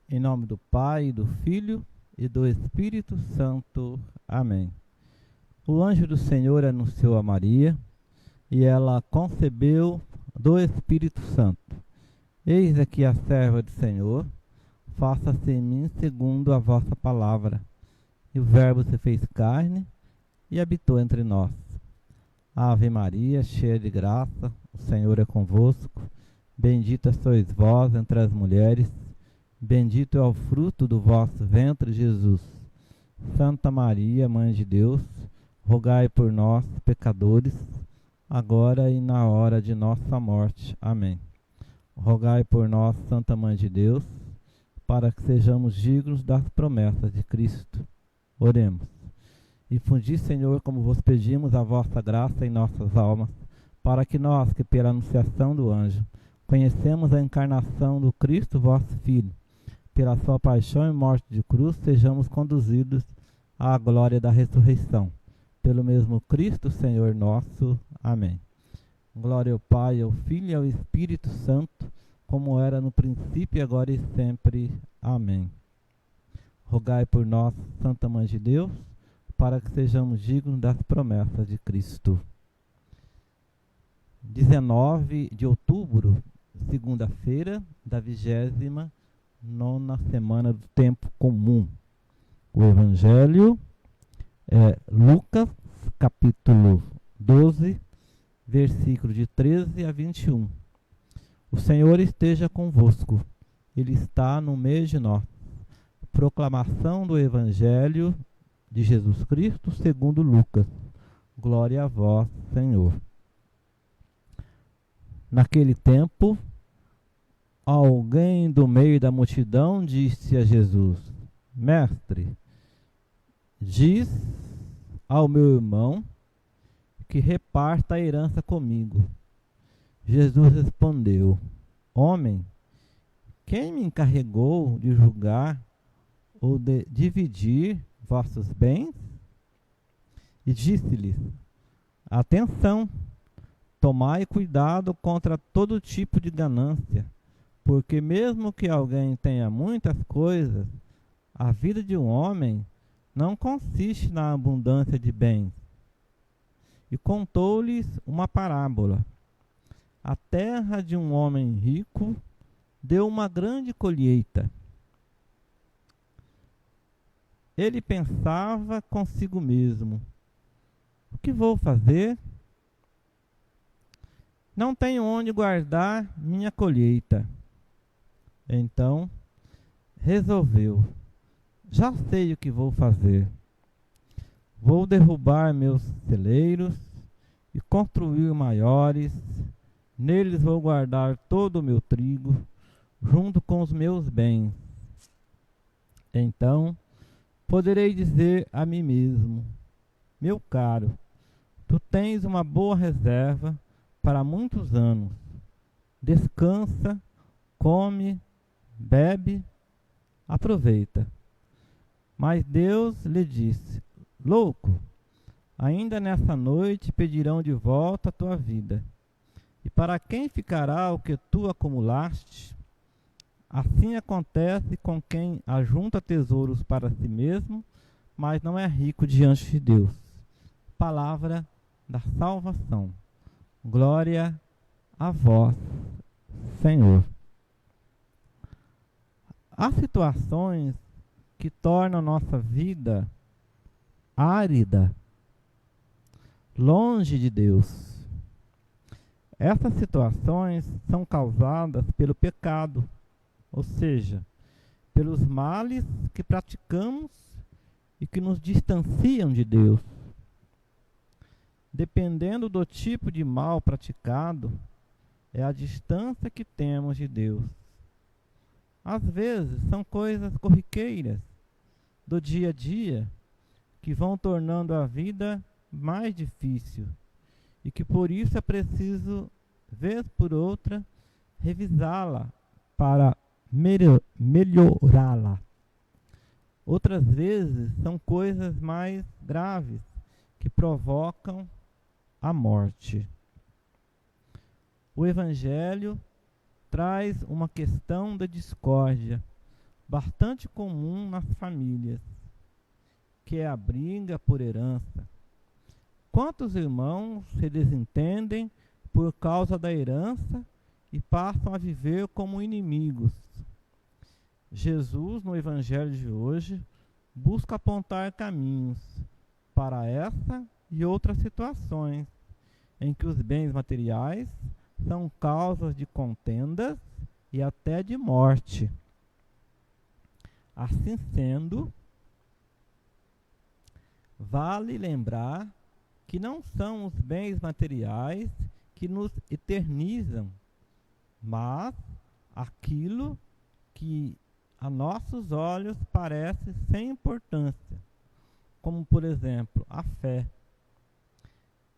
Em nome do Pai, do Filho e do Espírito Santo. Amém. O anjo do Senhor anunciou a Maria, e ela concebeu do Espírito Santo. Eis aqui a serva do Senhor, faça-se em mim segundo a vossa palavra. E o Verbo se fez carne e habitou entre nós. Ave Maria, cheia de graça, o Senhor é convosco. Bendita sois vós entre as mulheres, bendito é o fruto do vosso ventre, Jesus. Santa Maria, Mãe de Deus, rogai por nós, pecadores, agora e na hora de nossa morte. Amém. Rogai por nós, Santa Mãe de Deus, para que sejamos dignos das promessas de Cristo. Oremos. Infundi, Senhor, como vos pedimos, a vossa graça em nossas almas, para que nós, que pela anunciação do anjo, conhecemos a encarnação do Cristo, vosso Filho, pela sua paixão e morte de cruz, sejamos conduzidos à glória da ressurreição. Pelo mesmo Cristo, Senhor nosso. Amém. Glória ao Pai, ao Filho e ao Espírito Santo, como era no princípio, agora e sempre. Amém. Rogai por nós, Santa Mãe de Deus, para que sejamos dignos das promessas de Cristo. 19 de outubro, segunda-feira da 29ª semana do tempo comum. O Evangelho é Lucas, capítulo 12, versículo de 13 a 21. O Senhor esteja convosco, Ele está no meio de nós. Proclamação do Evangelho de Jesus Cristo segundo Lucas. Glória a vós, Senhor. Naquele tempo, alguém do meio da multidão disse a Jesus: Mestre, diz ao meu irmão que reparta a herança comigo. Jesus respondeu: Homem, quem me encarregou de julgar ou de dividir vossos bens? E disse-lhes: Atenção, tomai cuidado contra todo tipo de ganância, porque mesmo que alguém tenha muitas coisas, a vida de um homem não consiste na abundância de bens. E contou-lhes uma parábola. A terra de um homem rico deu uma grande colheita. Ele pensava consigo mesmo: o que vou fazer? Não tenho onde guardar minha colheita. Então resolveu: já sei o que vou fazer. Vou derrubar meus celeiros e construir maiores. Neles vou guardar todo o meu trigo, junto com os meus bens. Então poderei dizer a mim mesmo: meu caro, tu tens uma boa reserva para muitos anos. Descansa, come, bebe, aproveita. Mas Deus lhe disse: louco, ainda nessa noite pedirão de volta a tua vida. E para quem ficará o que tu acumulaste? Assim acontece com quem ajunta tesouros para si mesmo, mas não é rico diante de Deus. Palavra da salvação. Glória a vós, Senhor. Há situações que tornam nossa vida árida, longe de Deus. Essas situações são causadas pelo pecado, ou seja, pelos males que praticamos e que nos distanciam de Deus. Dependendo do tipo de mal praticado, é a distância que temos de Deus. Às vezes são coisas corriqueiras do dia a dia que vão tornando a vida mais difícil e que por isso é preciso, vez por outra, revisá-la para melhorá-la. Outras vezes são coisas mais graves que provocam a morte. O Evangelho traz uma questão da discórdia, bastante comum nas famílias, que é a briga por herança. Quantos irmãos se desentendem por causa da herança e passam a viver como inimigos? Jesus, no Evangelho de hoje, busca apontar caminhos para essa e outras situações em que os bens materiais são causas de contendas e até de morte. Assim sendo, vale lembrar que não são os bens materiais que nos eternizam, mas aquilo que a nossos olhos parece sem importância, como por exemplo a fé.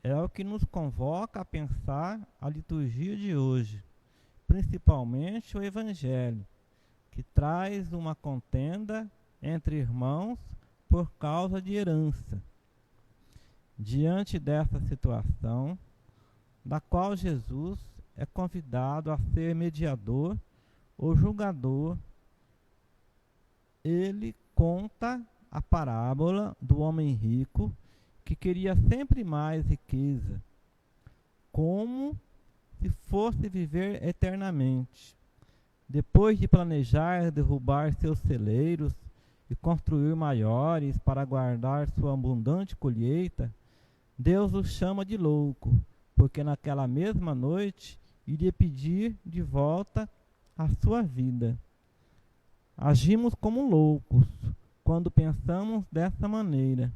É o que nos convoca a pensar a liturgia de hoje, principalmente o Evangelho, que traz uma contenda entre irmãos por causa de herança. Diante dessa situação, da qual Jesus é convidado a ser mediador ou julgador, ele conta a parábola do homem rico que queria sempre mais riqueza, como se fosse viver eternamente. Depois de planejar derrubar seus celeiros e construir maiores para guardar sua abundante colheita, Deus o chama de louco, porque naquela mesma noite iria pedir de volta a sua vida. Agimos como loucos quando pensamos dessa maneira.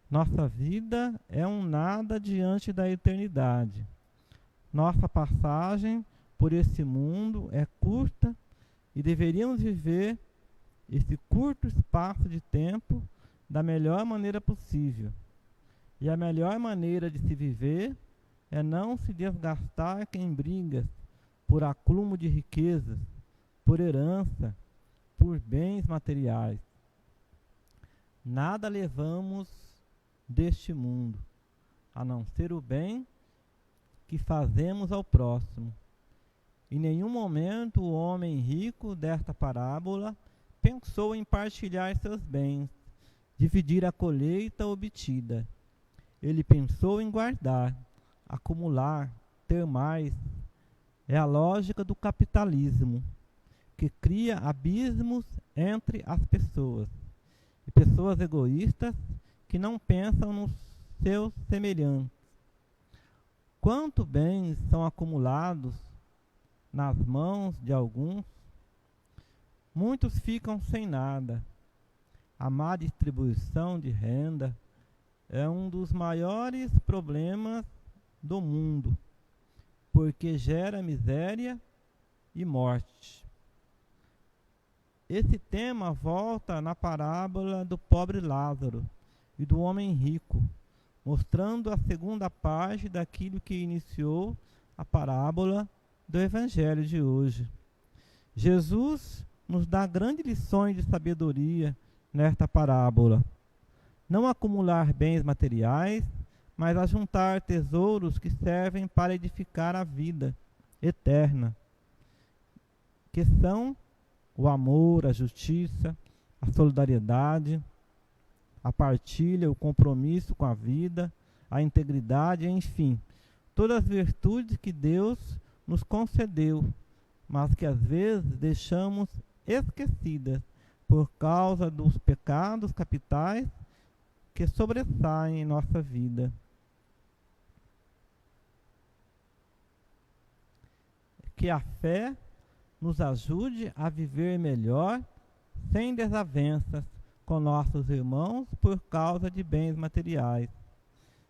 Nossa vida é um nada diante da eternidade. Nossa passagem por esse mundo é curta e deveríamos viver esse curto espaço de tempo da melhor maneira possível. E a melhor maneira de se viver é não se desgastar em brigas por acúmulo de riquezas, por herança, por bens materiais. Nada levamos deste mundo, a não ser o bem que fazemos ao próximo. Em nenhum momento o homem rico desta parábola pensou em partilhar seus bens, dividir a colheita obtida. Ele pensou em guardar, acumular, ter mais. É a lógica do capitalismo, que cria abismos entre as pessoas. E pessoas egoístas que não pensam nos seus semelhantes. Quantos bens são acumulados nas mãos de alguns? Muitos ficam sem nada. A má distribuição de renda é um dos maiores problemas do mundo, porque gera miséria e morte. Esse tema volta na parábola do pobre Lázaro e do homem rico, mostrando a segunda parte daquilo que iniciou a parábola do Evangelho de hoje. Jesus nos dá grandes lições de sabedoria nesta parábola. Não acumular bens materiais, mas ajuntar tesouros que servem para edificar a vida eterna, que são o amor, a justiça, a solidariedade, a partilha, o compromisso com a vida, a integridade, enfim, todas as virtudes que Deus nos concedeu, mas que às vezes deixamos esquecidas por causa dos pecados capitais que sobressaem em nossa vida. Que a fé nos ajude a viver melhor, sem desavenças com nossos irmãos por causa de bens materiais.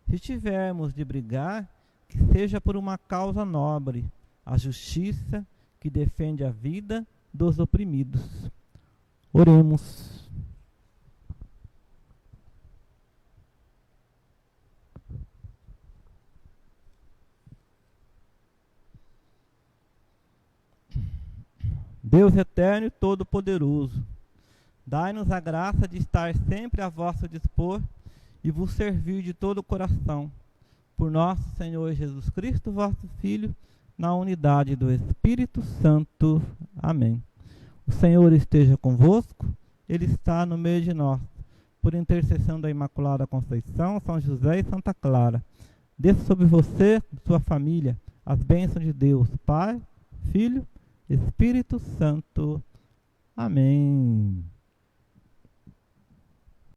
Se tivermos de brigar, que seja por uma causa nobre, a justiça que defende a vida dos oprimidos. Oremos. Deus eterno e todo-poderoso, dai-nos a graça de estar sempre a vosso dispor e vos servir de todo o coração. Por nosso Senhor Jesus Cristo, vosso Filho, na unidade do Espírito Santo. Amém. O Senhor esteja convosco, Ele está no meio de nós. Por intercessão da Imaculada Conceição, São José e Santa Clara, desça sobre você, sua família, as bênçãos de Deus, Pai, Filho, Espírito Santo. Amém.